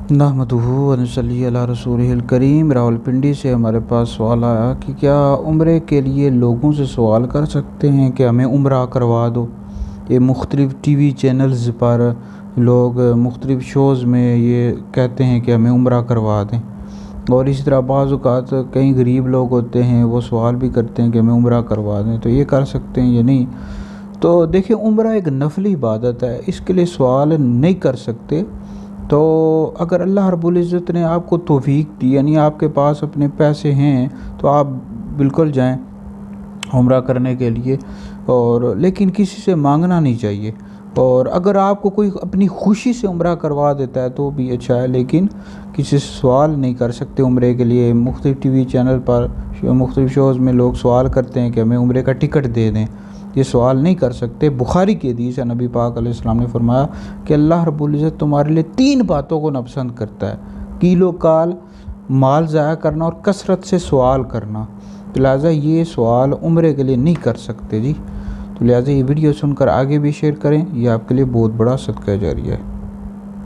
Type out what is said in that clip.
नहमदुहु व नसल्ली अला रसूलिहिल करीम। रावलपिंडी से हमारे पास सवाल आया कि क्या उम्रे के लिए लोगों से सवाल कर सकते हैं कि हमें उम्रा करवा दो। ये मुख्तलिफ़ टीवी चैनल्स पर लोग मुख्तलिफ़ शोज़ में ये कहते हैं कि हमें उम्रा करवा दें, और इसी तरह बाज़ औक़ात कई गरीब लोग होते हैं वो सवाल भी करते हैं कि हमें उम्रा करवा दें। तो ये कर सकते हैं या नहीं? तो देखिए, उम्रा एक नफली इबादत है, इसके लिए सवाल नहीं कर सकते। तो अगर अल्लाह रब्बुल इज़्ज़त ने आपको तौफीक दी, यानी आपके पास अपने पैसे हैं, तो आप बिल्कुल जाएं उम्रा करने के लिए, और लेकिन किसी से मांगना नहीं चाहिए। और अगर आपको कोई अपनी खुशी से उम्रा करवा देता है तो भी अच्छा है, लेकिन किसी से सवाल नहीं कर सकते उम्रे के लिए। मुख्तलिफ़ टीवी चैनल पर मुख्तलिफ़ शोज़ में लोग सवाल करते हैं कि हमें उम्रे का टिकट दे दें, ये सवाल नहीं कर सकते। बुखारी की हदीस है, नबी पाक अलैहिस्सलाम ने फरमाया कि अल्लाह रब्बुल इज़्ज़त तुम्हारे लिए 3 बातों को नापसंद करता है: कीलो काल, माल ज़ाया करना, और कसरत से सवाल करना। तो लिहाजा ये सवाल उम्रे के लिए नहीं कर सकते जी। तो लिहाजा ये वीडियो सुनकर आगे भी शेयर करें, ये आपके लिए बहुत बड़ा सदका जारिया है।